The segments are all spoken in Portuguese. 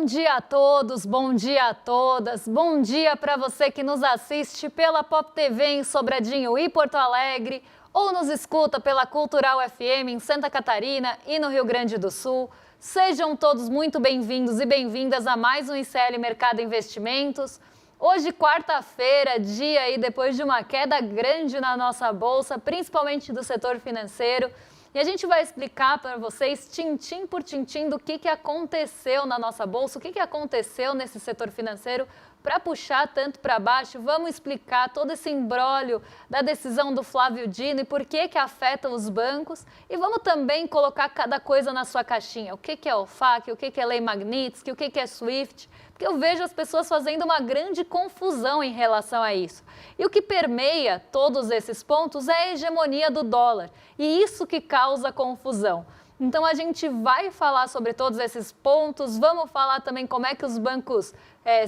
dia a todos, bom dia a todas, bom dia para você que nos assiste pela Pop TV em Sobradinho e Porto Alegre ou nos escuta pela Cultural FM em Santa Catarina e no Rio Grande do Sul. Sejam todos muito bem-vindos e bem-vindas a mais um ICL Mercado Investimentos. Hoje, quarta-feira, dia aí depois de uma queda grande na nossa bolsa, principalmente do setor financeiro. E a gente vai explicar para vocês, tintim por tintim, do que aconteceu na nossa bolsa, o que aconteceu nesse setor financeiro para puxar tanto para baixo. Vamos explicar todo esse imbróglio da decisão do Flávio Dino e por que afeta os bancos. E vamos também colocar cada coisa na sua caixinha. O que é OFAC, o que é Lei Magnitsky, o que é SWIFT. Porque eu vejo as pessoas fazendo uma grande confusão em relação a isso. E o que permeia todos esses pontos é a hegemonia do dólar. E isso que causa confusão. Então a gente vai falar sobre todos esses pontos, vamos falar também como é que os bancos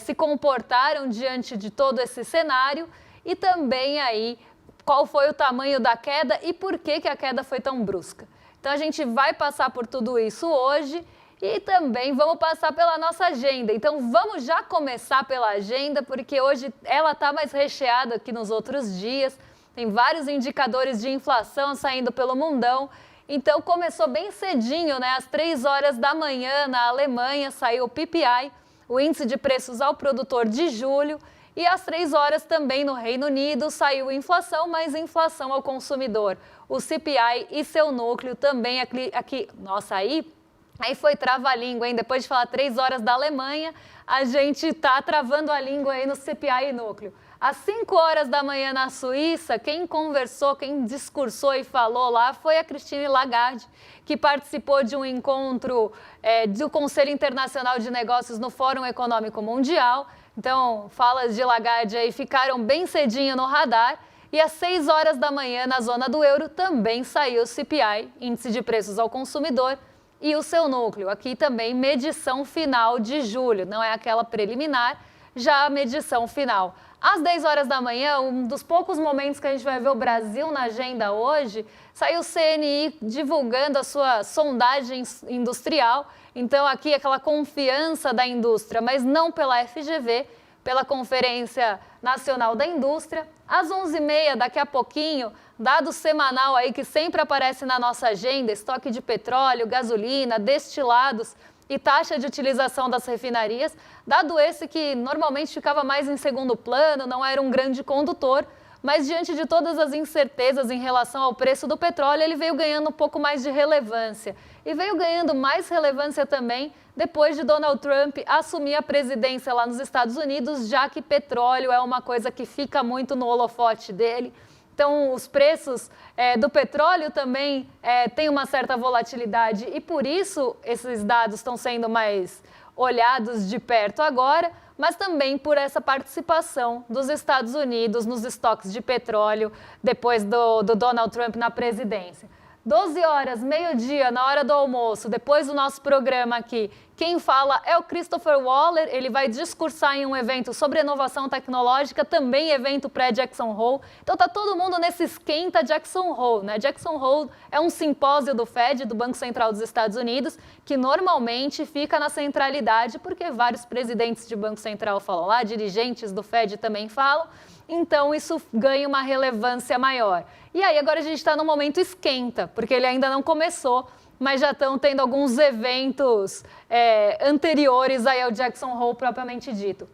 se comportaram diante de todo esse cenário e também aí qual foi o tamanho da queda e por que a queda foi tão brusca. Então a gente vai passar por tudo isso hoje. E também vamos passar pela nossa agenda. Então vamos já começar pela agenda, porque hoje ela está mais recheada que nos outros dias. Tem vários indicadores de inflação saindo pelo mundão. Então começou bem cedinho, né? Às 3 horas da manhã na Alemanha saiu o PPI, o Índice de Preços ao Produtor de julho. E às 3 horas também no Reino Unido saiu inflação, mas inflação ao consumidor. O CPI e seu núcleo também aqui. Nossa, Aí foi trava-língua, hein? Depois de falar 3 horas da Alemanha, a gente tá travando a língua aí no CPI e núcleo. Às 5 horas da manhã na Suíça, quem conversou, quem discursou e falou lá foi a Christine Lagarde, que participou de um encontro do Conselho Internacional de Negócios no Fórum Econômico Mundial. Então, falas de Lagarde aí ficaram bem cedinho no radar. E às 6 horas da manhã, na zona do euro, também saiu o CPI, Índice de Preços ao Consumidor, e o seu núcleo. Aqui também medição final de julho, não é aquela preliminar, já a medição final. Às 10 horas da manhã, um dos poucos momentos que a gente vai ver o Brasil na agenda hoje, saiu o CNI divulgando a sua sondagem industrial. Então aqui aquela confiança da indústria, mas não pela FGV, pela Conferência Nacional da Indústria. Às 11h30, daqui a pouquinho, dado semanal aí que sempre aparece na nossa agenda, estoque de petróleo, gasolina, destilados e taxa de utilização das refinarias, dado esse que normalmente ficava mais em segundo plano, não era um grande condutor, mas diante de todas as incertezas em relação ao preço do petróleo, ele veio ganhando um pouco mais de relevância. E veio ganhando mais relevância também depois de Donald Trump assumir a presidência lá nos Estados Unidos, já que petróleo é uma coisa que fica muito no holofote dele. Então, os preços do petróleo também têm uma certa volatilidade e, por isso, esses dados estão sendo mais olhados de perto agora, mas também por essa participação dos Estados Unidos nos estoques de petróleo depois do Donald Trump na presidência. 12 horas, meio-dia, na hora do almoço, depois do nosso programa aqui, quem fala é o Christopher Waller. Ele vai discursar em um evento sobre inovação tecnológica, também evento pré-Jackson Hole. Então tá todo mundo nesse esquenta Jackson Hole, né? Jackson Hole é um simpósio do Fed, do Banco Central dos Estados Unidos, que normalmente fica na centralidade, porque vários presidentes de Banco Central falam lá, dirigentes do Fed também falam. Então isso ganha uma relevância maior. E aí agora a gente está no momento esquenta, porque ele ainda não começou, mas já estão tendo alguns eventos anteriores aí ao Jackson Hole propriamente dito.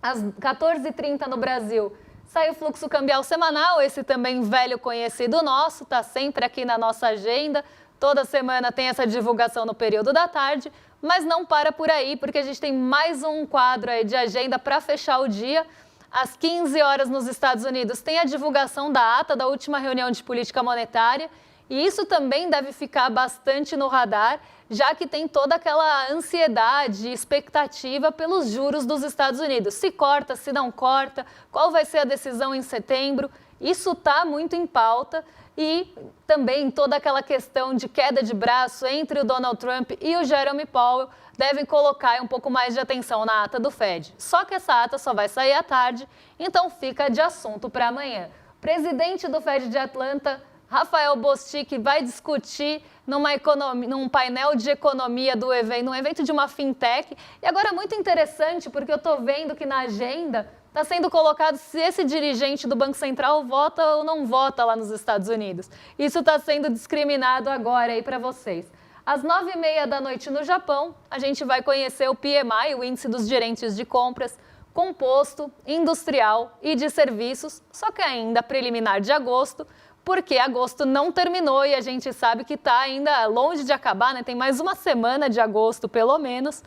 Às 14h30 no Brasil, sai o fluxo cambial semanal, esse também velho conhecido nosso, está sempre aqui na nossa agenda. Toda semana tem essa divulgação no período da tarde, mas não para por aí, porque a gente tem mais um quadro aí de agenda para fechar o dia. Às 15 horas nos Estados Unidos tem a divulgação da ata da última reunião de política monetária e isso também deve ficar bastante no radar, já que tem toda aquela ansiedade e expectativa pelos juros dos Estados Unidos. Se corta, se não corta, qual vai ser a decisão em setembro, isso está muito em pauta. E também toda aquela questão de queda de braço entre o Donald Trump e o Jerome Powell devem colocar um pouco mais de atenção na ata do Fed. Só que essa ata só vai sair à tarde, então fica de assunto para amanhã. O presidente do Fed de Atlanta Rafael Bostic vai discutir num painel de economia do evento, num evento de uma fintech. E agora é muito interessante, porque eu estou vendo que na agenda está sendo colocado se esse dirigente do Banco Central vota ou não vota lá nos Estados Unidos. Isso está sendo discriminado agora aí para vocês. Às 9h30 da noite no Japão, a gente vai conhecer o PMI, o Índice dos Gerentes de Compras, composto, industrial e de serviços, só que ainda preliminar de agosto, porque agosto não terminou e a gente sabe que está ainda longe de acabar, né? Tem mais uma semana de agosto, pelo menos,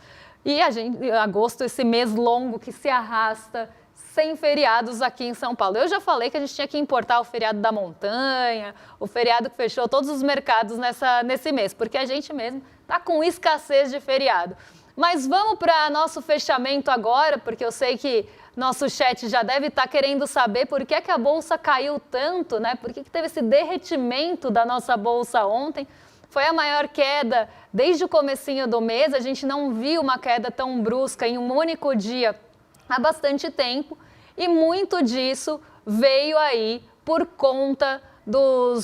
e agosto, esse mês longo que se arrasta, sem feriados aqui em São Paulo. Eu já falei que a gente tinha que importar o feriado da montanha, o feriado que fechou todos os mercados nesse mês, porque a gente mesmo está com escassez de feriado. Mas vamos para nosso fechamento agora, porque eu sei que nosso chat já deve estar querendo saber por que é que a Bolsa caiu tanto, né? Por que teve esse derretimento da nossa Bolsa ontem? Foi a maior queda desde o comecinho do mês, a gente não viu uma queda tão brusca em um único dia há bastante tempo. E muito disso veio aí por conta do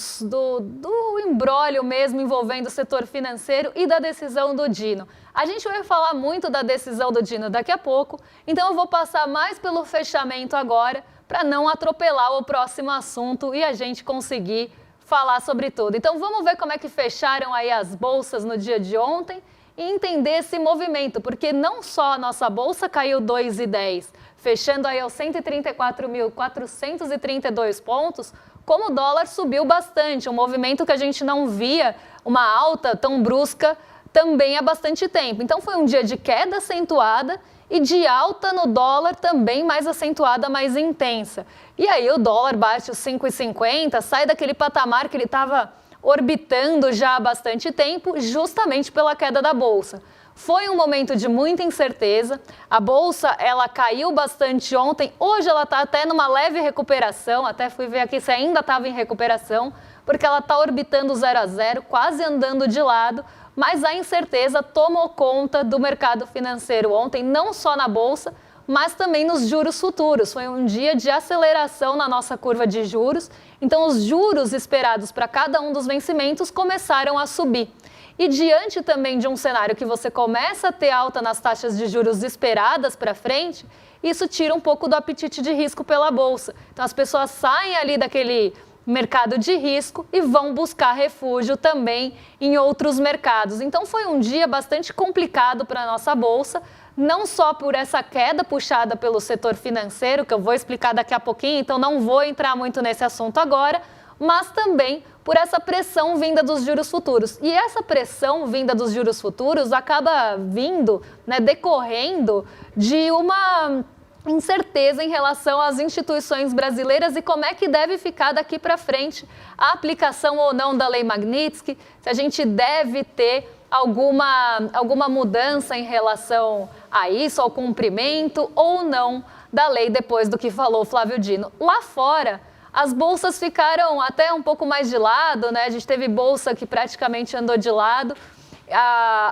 imbróglio mesmo envolvendo o setor financeiro e da decisão do Dino. A gente vai falar muito da decisão do Dino daqui a pouco, então eu vou passar mais pelo fechamento agora para não atropelar o próximo assunto e a gente conseguir falar sobre tudo. Então vamos ver como é que fecharam aí as bolsas no dia de ontem e entender esse movimento, porque não só a nossa bolsa caiu 2,10, fechando aí aos 134.432 pontos, como o dólar subiu bastante, um movimento que a gente não via, uma alta tão brusca também há bastante tempo. Então foi um dia de queda acentuada e de alta no dólar também mais acentuada, mais intensa. E aí o dólar bate os 5,50, sai daquele patamar que ele estava orbitando já há bastante tempo, justamente pela queda da Bolsa. Foi um momento de muita incerteza, a Bolsa ela caiu bastante ontem, hoje ela está até numa leve recuperação, até fui ver aqui se ainda estava em recuperação, porque ela está orbitando 0 a 0, quase andando de lado, mas a incerteza tomou conta do mercado financeiro ontem, não só na Bolsa, mas também nos juros futuros. Foi um dia de aceleração na nossa curva de juros, então os juros esperados para cada um dos vencimentos começaram a subir. E diante também de um cenário que você começa a ter alta nas taxas de juros esperadas para frente, isso tira um pouco do apetite de risco pela Bolsa. Então as pessoas saem ali daquele mercado de risco e vão buscar refúgio também em outros mercados. Então foi um dia bastante complicado para a nossa Bolsa, não só por essa queda puxada pelo setor financeiro, que eu vou explicar daqui a pouquinho, então não vou entrar muito nesse assunto agora, mas também por essa pressão vinda dos juros futuros. E essa pressão vinda dos juros futuros acaba vindo, né, decorrendo de uma incerteza em relação às instituições brasileiras e como é que deve ficar daqui para frente a aplicação ou não da Lei Magnitsky, se a gente deve ter alguma mudança em relação a isso, ao cumprimento ou não da lei depois do que falou Flávio Dino. Lá fora, as bolsas ficaram até um pouco mais de lado, né? A gente teve bolsa que praticamente andou de lado.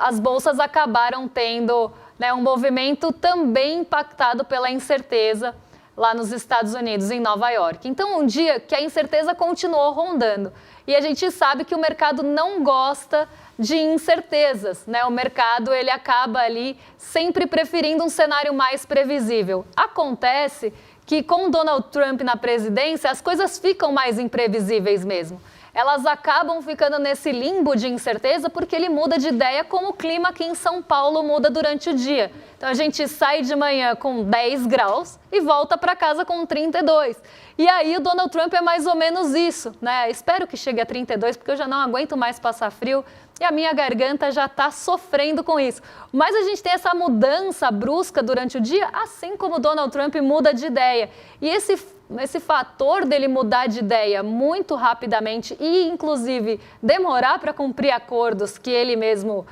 As bolsas acabaram tendo, né, um movimento também impactado pela incerteza lá nos Estados Unidos, em Nova York. Então, um dia que a incerteza continuou rondando. E a gente sabe que o mercado não gosta de incertezas, né? O mercado ele acaba ali sempre preferindo um cenário mais previsível. Acontece que com Donald Trump na presidência, as coisas ficam mais imprevisíveis mesmo. Elas acabam ficando nesse limbo de incerteza porque ele muda de ideia, como o clima aqui em São Paulo muda durante o dia. Então a gente sai de manhã com 10 graus e volta para casa com 32. E aí o Donald Trump é mais ou menos isso, né? Espero que chegue a 32 porque eu já não aguento mais passar frio e a minha garganta já está sofrendo com isso. Mas a gente tem essa mudança brusca durante o dia, assim como o Donald Trump muda de ideia. E esse fator dele mudar de ideia muito rapidamente e, inclusive, demorar para cumprir acordos que ele mesmo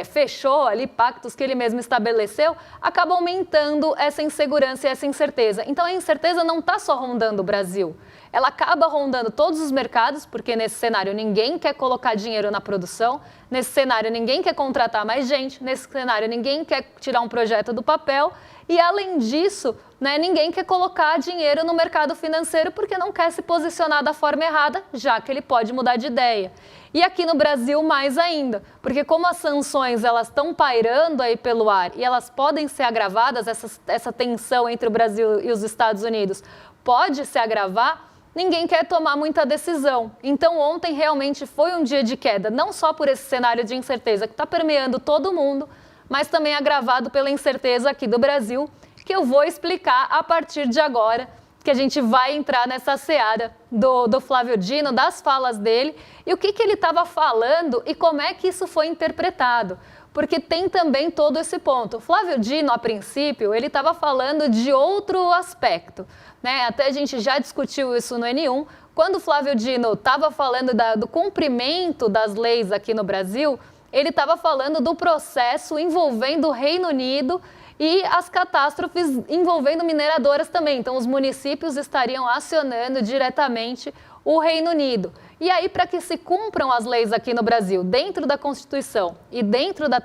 fechou ali, pactos que ele mesmo estabeleceu, acaba aumentando essa insegurança e essa incerteza. Então, a incerteza não está só rondando o Brasil. Ela acaba rondando todos os mercados, porque nesse cenário ninguém quer colocar dinheiro na produção, nesse cenário ninguém quer contratar mais gente, nesse cenário ninguém quer tirar um projeto do papel e, além disso, né, ninguém quer colocar dinheiro no mercado financeiro porque não quer se posicionar da forma errada, já que ele pode mudar de ideia. E aqui no Brasil mais ainda, porque como as sanções elas estão pairando aí pelo ar e elas podem ser agravadas, essa tensão entre o Brasil e os Estados Unidos pode se agravar, ninguém quer tomar muita decisão. Então, ontem realmente foi um dia de queda, não só por esse cenário de incerteza que está permeando todo mundo, mas também agravado pela incerteza aqui do Brasil, que eu vou explicar a partir de agora, que a gente vai entrar nessa seara do Flávio Dino, das falas dele, e o que ele estava falando e como é que isso foi interpretado. Porque tem também todo esse ponto. O Flávio Dino, a princípio, ele estava falando de outro aspecto, né? Até a gente já discutiu isso no N1. Quando o Flávio Dino estava falando do cumprimento das leis aqui no Brasil, ele estava falando do processo envolvendo o Reino Unido e as catástrofes envolvendo mineradoras também. Então, os municípios estariam acionando diretamente o Reino Unido. E aí, para que se cumpram as leis aqui no Brasil, dentro da Constituição e dentro da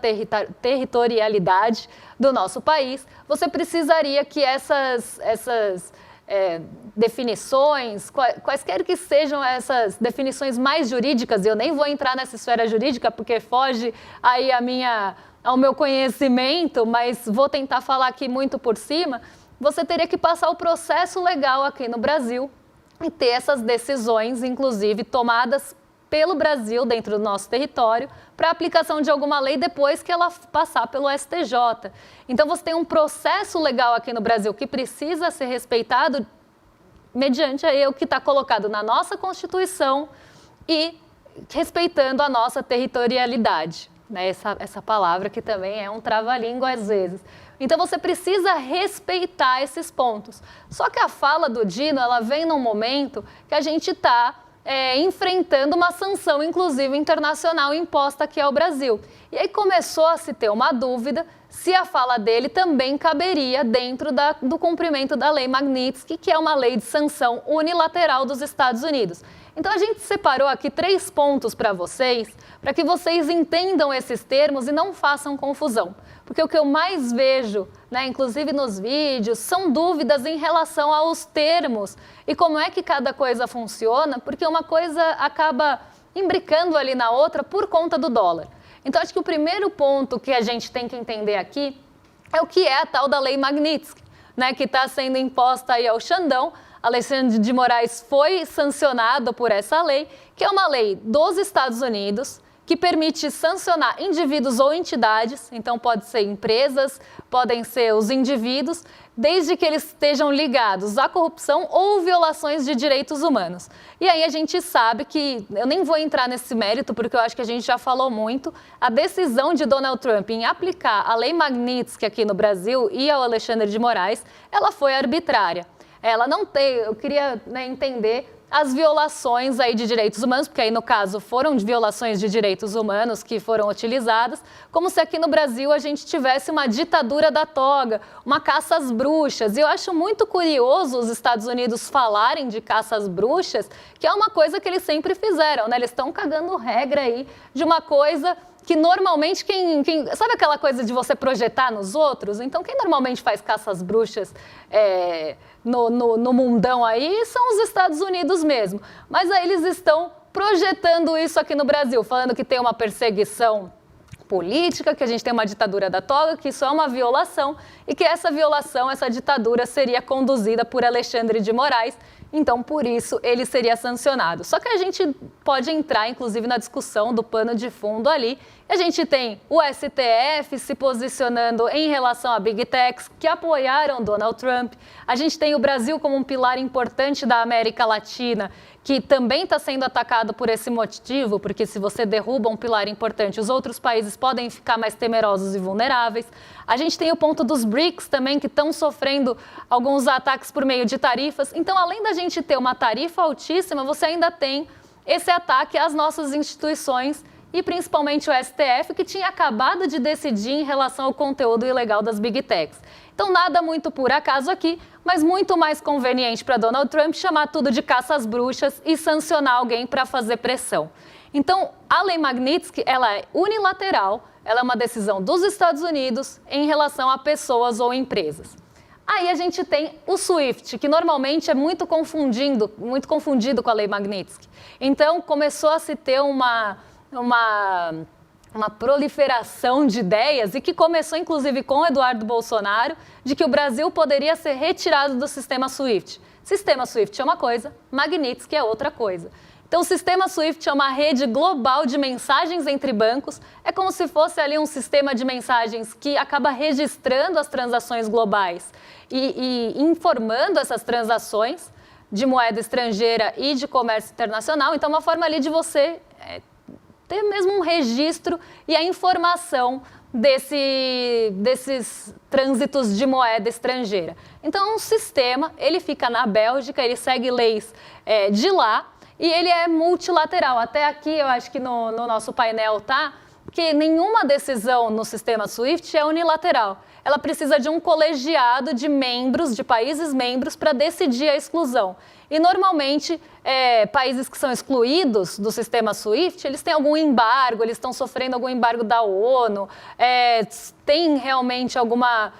territorialidade do nosso país, você precisaria que essas definições, quaisquer que sejam essas definições mais jurídicas, e eu nem vou entrar nessa esfera jurídica porque foge aí ao meu conhecimento, mas vou tentar falar aqui muito por cima, você teria que passar o processo legal aqui no Brasil e ter essas decisões, inclusive, tomadas pelo Brasil, dentro do nosso território, para aplicação de alguma lei depois que ela passar pelo STJ. Então, você tem um processo legal aqui no Brasil que precisa ser respeitado mediante aí o que está colocado na nossa Constituição e respeitando a nossa territorialidade, né? Essa palavra que também é um trava-língua às vezes. Então, você precisa respeitar esses pontos. Só que a fala do Dino, ela vem num momento que a gente está enfrentando uma sanção, inclusive internacional, imposta aqui ao Brasil. E aí começou a se ter uma dúvida se a fala dele também caberia dentro do cumprimento da Lei Magnitsky, que é uma lei de sanção unilateral dos Estados Unidos. Então, a gente separou aqui 3 pontos para que vocês entendam esses termos e não façam confusão. Porque o que eu mais vejo, né, inclusive nos vídeos, são dúvidas em relação aos termos e como é que cada coisa funciona, porque uma coisa acaba imbricando ali na outra por conta do dólar. Então, acho que o primeiro ponto que a gente tem que entender aqui é o que é a tal da Lei Magnitsky, né, que está sendo imposta aí ao Xandão. Alexandre de Moraes foi sancionado por essa lei, que é uma lei dos Estados Unidos, que permite sancionar indivíduos ou entidades, então pode ser empresas, podem ser os indivíduos, desde que eles estejam ligados à corrupção ou violações de direitos humanos. E aí a gente sabe que, eu nem vou entrar nesse mérito, porque eu acho que a gente já falou muito, a decisão de Donald Trump em aplicar a Lei Magnitsky aqui no Brasil e ao Alexandre de Moraes, ela foi arbitrária. Ela não tem, eu queria, né, entender as violações aí de direitos humanos, porque aí no caso foram violações de direitos humanos que foram utilizadas, como se aqui no Brasil a gente tivesse uma ditadura da toga, uma caça às bruxas. E eu acho muito curioso os Estados Unidos falarem de caça às bruxas, que é uma coisa que eles sempre fizeram, né? Eles estão cagando regra aí de uma coisa que normalmente sabe aquela coisa de você projetar nos outros? Então, quem normalmente faz caça às bruxas no mundão aí são os Estados Unidos mesmo. Mas aí eles estão projetando isso aqui no Brasil, falando que tem uma perseguição política, que a gente tem uma ditadura da toga, que isso é uma violação e que essa violação, essa ditadura seria conduzida por Alexandre de Moraes. Então, por isso, ele seria sancionado. Só que a gente pode entrar, inclusive, na discussão do pano de fundo ali. A gente tem o STF se posicionando em relação a Big Techs, que apoiaram Donald Trump. A gente tem o Brasil como um pilar importante da América Latina, que também está sendo atacado por esse motivo, porque se você derruba um pilar importante, os outros países podem ficar mais temerosos e vulneráveis. A gente tem o ponto dos BRICS também, que estão sofrendo alguns ataques por meio de tarifas. Então, além da gente ter uma tarifa altíssima, você ainda tem esse ataque às nossas instituições e principalmente o STF, que tinha acabado de decidir em relação ao conteúdo ilegal das Big Techs. Então, nada muito por acaso aqui, mas muito mais conveniente para Donald Trump chamar tudo de caça às bruxas e sancionar alguém para fazer pressão. Então, a Lei Magnitsky, ela é unilateral, ela é uma decisão dos Estados Unidos em relação a pessoas ou empresas. Aí a gente tem o SWIFT, que normalmente é muito confundido com a Lei Magnitsky. Então, começou a se ter uma proliferação de ideias e que começou, inclusive, com Eduardo Bolsonaro, de que o Brasil poderia ser retirado do sistema SWIFT. Sistema SWIFT é uma coisa, Magnitsky é outra coisa. Então, o sistema SWIFT é uma rede global de mensagens entre bancos. É como se fosse ali um sistema de mensagens que acaba registrando as transações globais e informando essas transações de moeda estrangeira e de comércio internacional. Então, é uma forma ali de você ter mesmo um registro e a informação desses trânsitos de moeda estrangeira. Então, um sistema, ele fica na Bélgica, ele segue leis de lá, e ele é multilateral. Até aqui, eu acho que no nosso painel tá, que nenhuma decisão no sistema SWIFT é unilateral. Ela precisa de um colegiado de membros, de países membros, para decidir a exclusão. E, normalmente, países que são excluídos do sistema SWIFT, eles têm algum embargo, eles estão sofrendo algum embargo da ONU, tem realmente alguma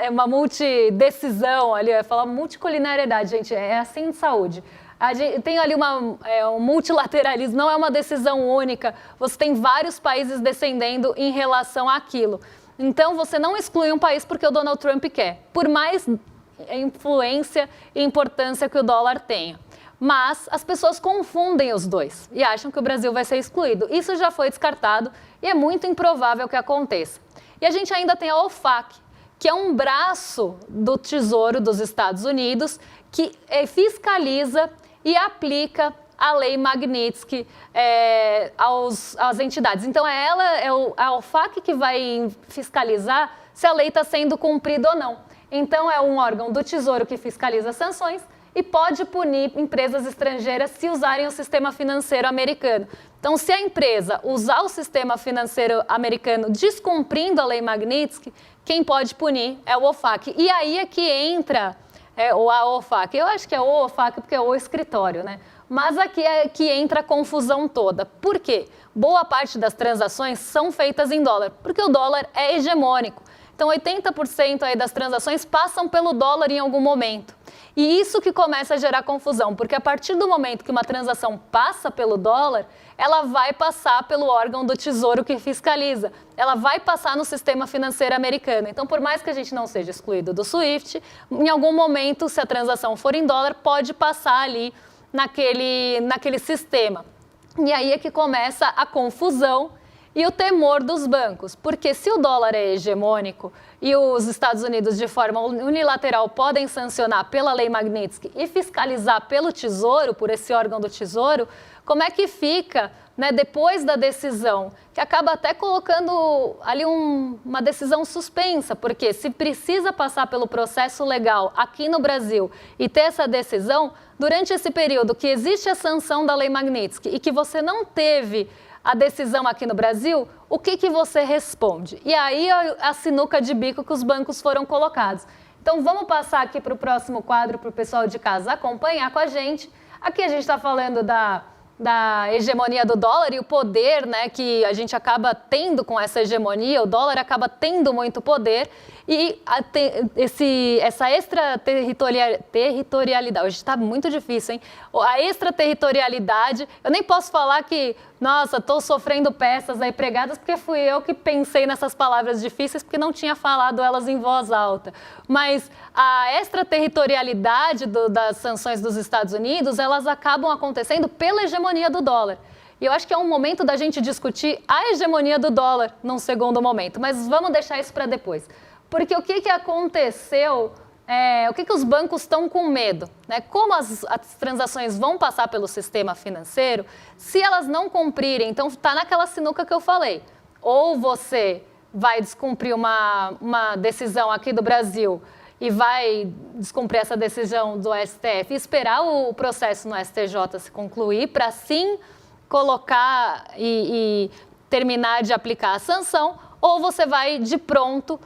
uma multidecisão ali, eu ia falar multicolinariedade, gente, é assim de saúde. Tem ali um multilateralismo, não é uma decisão única, você tem vários países descendendo em relação àquilo. Então, você não exclui um país porque o Donald Trump quer, por mais influência e importância que o dólar tenha. Mas as pessoas confundem os dois e acham que o Brasil vai ser excluído. Isso já foi descartado e é muito improvável que aconteça. E a gente ainda tem a OFAC, que é um braço do Tesouro dos Estados Unidos que fiscaliza e aplica a Lei Magnitsky às entidades. Então, a OFAC que vai fiscalizar se a lei está sendo cumprida ou não. Então, é um órgão do Tesouro que fiscaliza as sanções e pode punir empresas estrangeiras se usarem o sistema financeiro americano. Então, se a empresa usar o sistema financeiro americano descumprindo a Lei Magnitsky, quem pode punir é o OFAC. E aí é que entra a OFAC. Eu acho que é o OFAC porque é o escritório, né? Mas aqui é que entra a confusão toda. Por quê? Boa parte das transações são feitas em dólar, porque o dólar é hegemônico. Então, 80% aí das transações passam pelo dólar em algum momento. E isso que começa a gerar confusão, porque a partir do momento que uma transação passa pelo dólar, ela vai passar pelo órgão do Tesouro que fiscaliza. Ela vai passar no sistema financeiro americano. Então, por mais que a gente não seja excluído do SWIFT, em algum momento, se a transação for em dólar, pode passar ali naquele sistema. E aí é que começa a confusão e o temor dos bancos, porque se o dólar é hegemônico e os Estados Unidos, de forma unilateral, podem sancionar pela Lei Magnitsky e fiscalizar pelo Tesouro, por esse órgão do Tesouro, como é que fica, né, depois da decisão, que acaba até colocando ali uma decisão suspensa, porque se precisa passar pelo processo legal aqui no Brasil e ter essa decisão, durante esse período que existe a sanção da Lei Magnitsky e que você não teve a decisão aqui no Brasil, o que você responde? E aí a sinuca de bico que os bancos foram colocados. Então vamos passar aqui para o próximo quadro para o pessoal de casa acompanhar com a gente. Aqui a gente está falando da hegemonia do dólar e o poder, né, que a gente acaba tendo com essa hegemonia, o dólar acaba tendo muito poder e essa extraterritorialidade, hoje está muito difícil, hein? A extraterritorialidade, eu nem posso falar que, nossa, estou sofrendo peças aí pregadas porque fui eu que pensei nessas palavras difíceis porque não tinha falado elas em voz alta. Mas a extraterritorialidade das sanções dos Estados Unidos, elas acabam acontecendo pela hegemonia do dólar. E eu acho que é um momento da gente discutir a hegemonia do dólar num segundo momento, mas vamos deixar isso para depois. Porque o que aconteceu, o que os bancos estão com medo? Né? Como as transações vão passar pelo sistema financeiro, se elas não cumprirem, então está naquela sinuca que eu falei, ou você vai descumprir uma decisão aqui do Brasil e vai descumprir essa decisão do STF e esperar o processo no STJ se concluir para sim colocar e terminar de aplicar a sanção, ou você vai de pronto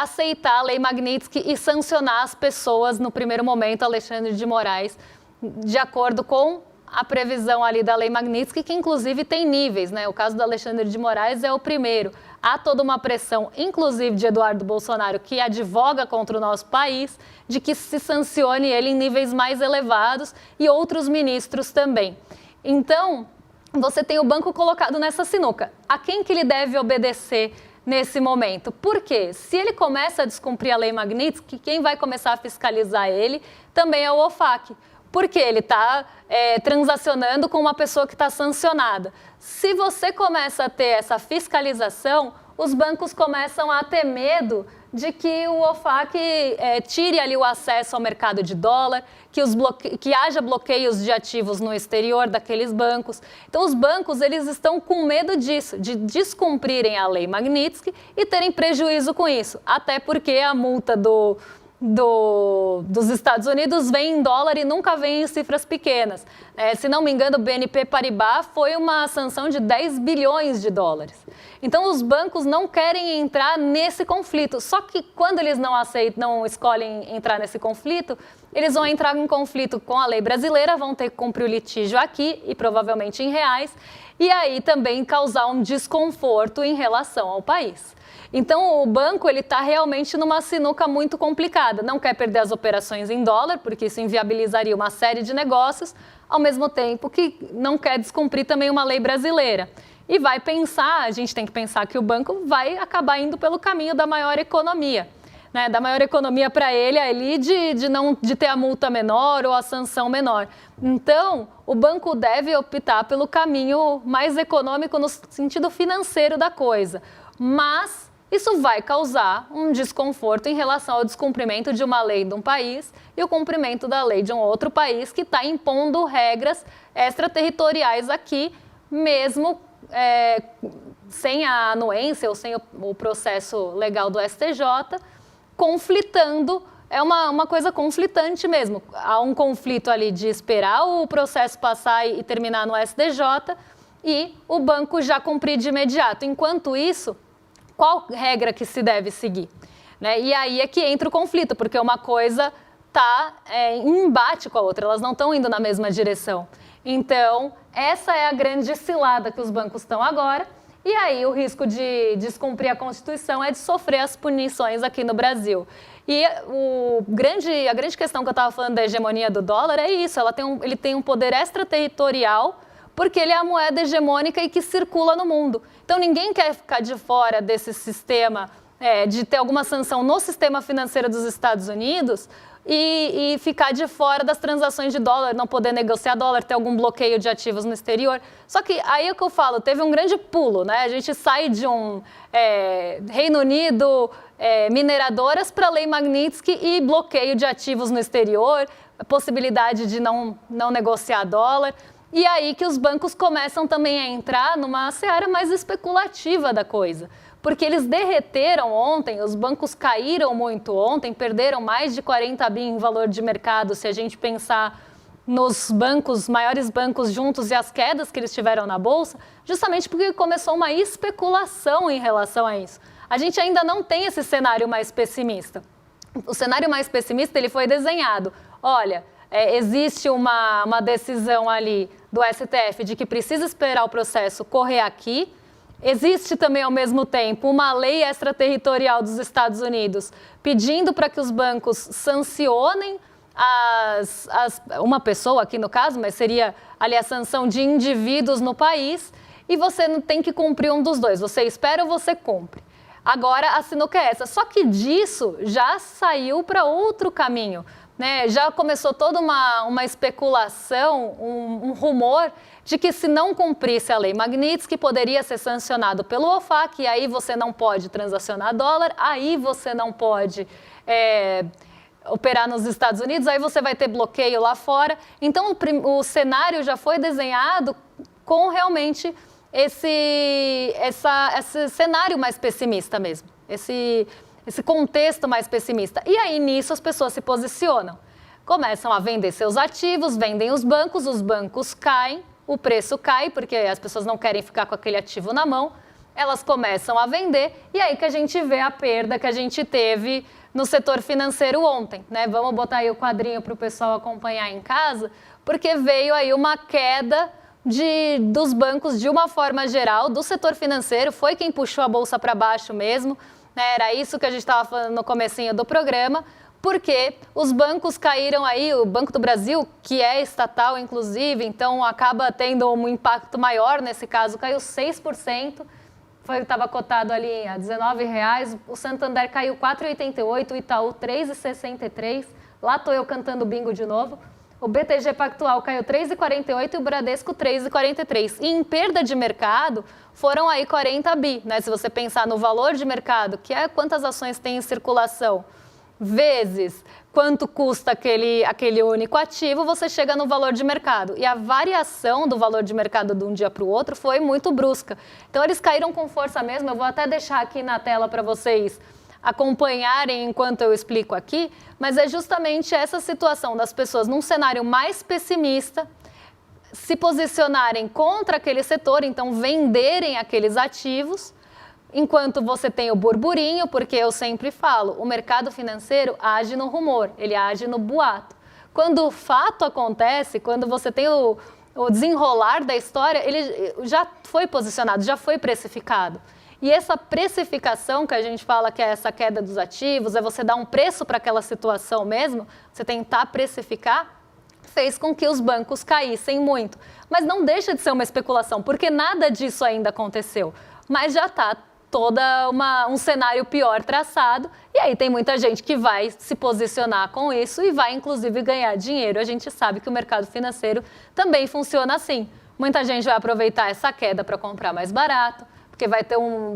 aceitar a Lei Magnitsky e sancionar as pessoas no primeiro momento, Alexandre de Moraes, de acordo com a previsão ali da Lei Magnitsky, que inclusive tem níveis, né? O caso do Alexandre de Moraes é o primeiro. Há toda uma pressão, inclusive de Eduardo Bolsonaro, que advoga contra o nosso país, de que se sancione ele em níveis mais elevados e outros ministros também. Então, você tem o banco colocado nessa sinuca. A quem que ele deve obedecer nesse momento? Por quê? Se ele começa a descumprir a Lei Magnitsky, quem vai começar a fiscalizar ele também é o OFAC. Porque ele está transacionando com uma pessoa que está sancionada. Se você começa a ter essa fiscalização, os bancos começam a ter medo de que o OFAC tire ali o acesso ao mercado de dólar, que haja bloqueios de ativos no exterior daqueles bancos. Então, os bancos eles estão com medo disso, de descumprirem a Lei Magnitsky e terem prejuízo com isso. Até porque a multa dos Estados Unidos vem em dólar e nunca vem em cifras pequenas. Se não me engano, o BNP Paribas foi uma sanção de 10 bilhões de dólares. Então, os bancos não querem entrar nesse conflito. Só que quando eles não escolhem entrar nesse conflito, eles vão entrar em conflito com a lei brasileira, vão ter que cumprir o litígio aqui e provavelmente em reais, e aí também causar um desconforto em relação ao país. Então, o banco está realmente numa sinuca muito complicada. Não quer perder as operações em dólar, porque isso inviabilizaria uma série de negócios, ao mesmo tempo que não quer descumprir também uma lei brasileira. E vai pensar, a gente tem que pensar que o banco vai acabar indo pelo caminho da maior economia. Né, da maior economia para ele ali de ter a multa menor ou a sanção menor. Então, o banco deve optar pelo caminho mais econômico no sentido financeiro da coisa. Mas isso vai causar um desconforto em relação ao descumprimento de uma lei de um país e o cumprimento da lei de um outro país que está impondo regras extraterritoriais aqui, mesmo sem a anuência ou sem o processo legal do STJ, conflitando, é uma coisa conflitante mesmo. Há um conflito ali de esperar o processo passar e terminar no STJ e o banco já cumprir de imediato. Enquanto isso, qual regra que se deve seguir? Né? E aí é que entra o conflito, porque uma coisa está em embate com a outra, elas não estão indo na mesma direção. Então, essa é a grande cilada que os bancos estão agora. E aí o risco de descumprir a Constituição é de sofrer as punições aqui no Brasil. E a grande questão que eu estava falando da hegemonia do dólar é isso, ele tem um poder extraterritorial porque ele é a moeda hegemônica e que circula no mundo. Então ninguém quer ficar de fora desse sistema, de ter alguma sanção no sistema financeiro dos Estados Unidos e ficar de fora das transações de dólar, não poder negociar dólar, ter algum bloqueio de ativos no exterior. Só que aí é o que eu falo, teve um grande pulo, né? A gente sai de um Reino Unido, mineradoras para a Lei Magnitsky e bloqueio de ativos no exterior, possibilidade de não negociar dólar. E aí que os bancos começam também a entrar numa seara mais especulativa da coisa. Porque eles derreteram ontem, os bancos caíram muito ontem, perderam mais de 40 bi em valor de mercado, se a gente pensar nos bancos, maiores bancos juntos e as quedas que eles tiveram na Bolsa, justamente porque começou uma especulação em relação a isso. A gente ainda não tem esse cenário mais pessimista. O cenário mais pessimista ele foi desenhado. Olha, existe uma decisão ali do STF de que precisa esperar o processo correr aqui. Existe também, ao mesmo tempo, uma lei extraterritorial dos Estados Unidos pedindo para que os bancos sancionem uma pessoa aqui no caso, mas seria ali a sanção de indivíduos no país, e você não tem que cumprir um dos dois, você espera ou você cumpre. Agora a sinuca é essa, só que disso já saiu para outro caminho. Né, já começou toda uma especulação, um rumor de que se não cumprisse a Lei Magnitsky, poderia ser sancionado pelo OFAC, e aí você não pode transacionar dólar, aí você não pode operar nos Estados Unidos, aí você vai ter bloqueio lá fora. Então, o cenário já foi desenhado com realmente esse cenário mais pessimista mesmo, esse contexto mais pessimista. E aí, nisso, as pessoas se posicionam. Começam a vender seus ativos, vendem os bancos caem, o preço cai, porque as pessoas não querem ficar com aquele ativo na mão, elas começam a vender, e aí que a gente vê a perda que a gente teve no setor financeiro ontem, né? Vamos botar aí o quadrinho para o pessoal acompanhar em casa, porque veio aí uma queda dos bancos de uma forma geral, do setor financeiro, foi quem puxou a bolsa para baixo mesmo, né? Era isso que a gente estava falando no comecinho do programa, porque os bancos caíram aí, o Banco do Brasil, que é estatal inclusive, então acaba tendo um impacto maior, nesse caso caiu 6%, estava cotado ali a R$19, o Santander caiu 4,88, o Itaú 3,63, lá estou eu cantando bingo de novo, o BTG Pactual caiu 3,48 e o Bradesco 3,43. E em perda de mercado foram aí 40 bi, né? Se você pensar no valor de mercado, que é quantas ações tem em circulação, vezes quanto custa aquele único ativo, você chega no valor de mercado. E a variação do valor de mercado de um dia para o outro foi muito brusca. Então, eles caíram com força mesmo. Eu vou até deixar aqui na tela para vocês acompanharem enquanto eu explico aqui, mas é justamente essa situação das pessoas num cenário mais pessimista, se posicionarem contra aquele setor, então venderem aqueles ativos, enquanto você tem o burburinho, porque eu sempre falo, o mercado financeiro age no rumor, ele age no boato. Quando o fato acontece, quando você tem o desenrolar da história, ele já foi posicionado, já foi precificado. E essa precificação que a gente fala que é essa queda dos ativos, é você dar um preço para aquela situação mesmo, você tentar precificar, fez com que os bancos caíssem muito. Mas não deixa de ser uma especulação, porque nada disso ainda aconteceu. Mas já está um cenário pior traçado, e aí tem muita gente que vai se posicionar com isso e vai inclusive ganhar dinheiro. A gente sabe que o mercado financeiro também funciona assim. Muita gente vai aproveitar essa queda para comprar mais barato, porque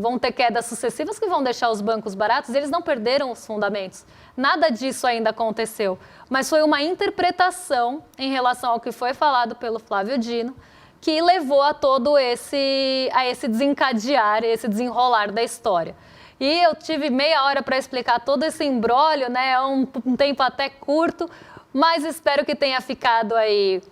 vão ter quedas sucessivas que vão deixar os bancos baratos, e eles não perderam os fundamentos. Nada disso ainda aconteceu, mas foi uma interpretação em relação ao que foi falado pelo Flávio Dino, que levou a todo esse desencadear, esse desenrolar da história. E eu tive meia hora para explicar todo esse imbróglio, né? É um tempo até curto, mas espero que tenha ficado aí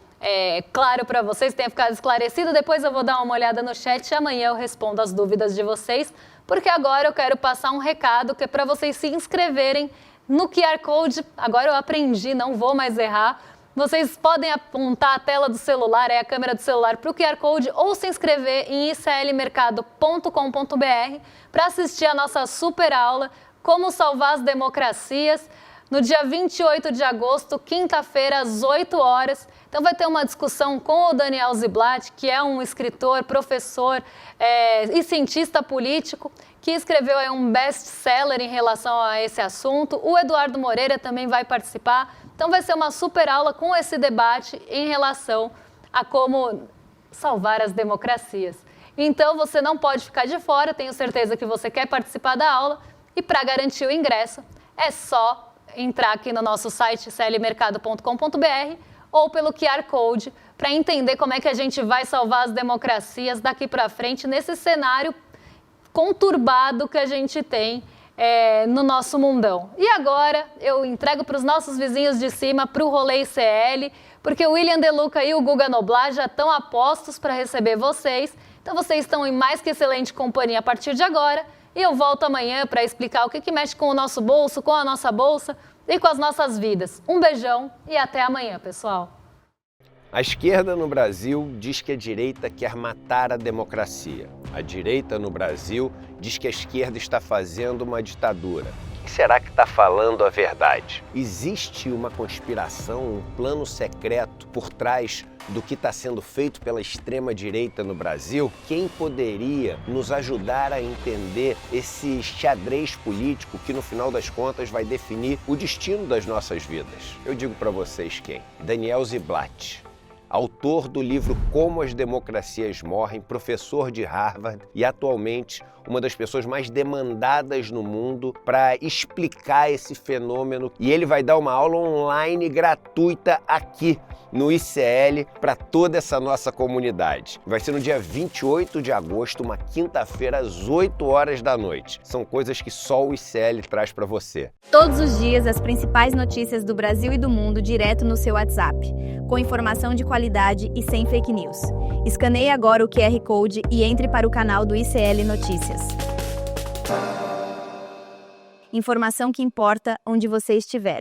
claro para vocês, tenha ficado esclarecido. Depois eu vou dar uma olhada no chat e amanhã eu respondo as dúvidas de vocês, porque agora eu quero passar um recado que é para vocês se inscreverem no QR Code. Agora eu aprendi, não vou mais errar. Vocês podem apontar a tela do celular, a câmera do celular, para o QR Code ou se inscrever em iclmercado.com.br para assistir a nossa super aula Como Salvar as Democracias, no dia 28 de agosto, quinta-feira, às 8 horas. Então vai ter uma discussão com o Daniel Ziblatt, que é um escritor, professor e cientista político, que escreveu um best-seller em relação a esse assunto. O Eduardo Moreira também vai participar. Então vai ser uma super aula com esse debate em relação a como salvar as democracias. Então você não pode ficar de fora, tenho certeza que você quer participar da aula, e para garantir o ingresso é só entrar aqui no nosso site iclmercado.com.br ou pelo QR Code para entender como é que a gente vai salvar as democracias daqui para frente nesse cenário conturbado que a gente tem no nosso mundão. E agora eu entrego para os nossos vizinhos de cima, para o Rolê ICL, porque o William De Luca e o Guga Noblar já estão a postos para receber vocês. Então vocês estão em mais que excelente companhia a partir de agora. E eu volto amanhã para explicar o que mexe com o nosso bolso, com a nossa bolsa e com as nossas vidas. Um beijão e até amanhã, pessoal. A esquerda no Brasil diz que a direita quer matar a democracia. A direita no Brasil diz que a esquerda está fazendo uma ditadura. Quem será que está falando a verdade? Existe uma conspiração, um plano secreto por trás do que está sendo feito pela extrema-direita no Brasil? Quem poderia nos ajudar a entender esse xadrez político que, no final das contas, vai definir o destino das nossas vidas? Eu digo para vocês quem? Daniel Ziblatt, autor do livro Como as Democracias Morrem, professor de Harvard e atualmente uma das pessoas mais demandadas no mundo para explicar esse fenômeno. E ele vai dar uma aula online gratuita aqui no ICL para toda essa nossa comunidade. Vai ser no dia 28 de agosto, uma quinta-feira, às 8 horas da noite. São coisas que só o ICL traz para você. Todos os dias, as principais notícias do Brasil e do mundo direto no seu WhatsApp, com informação de qualidade e sem fake news. Escaneie agora o QR Code e entre para o canal do ICL Notícias. Informação que importa onde você estiver.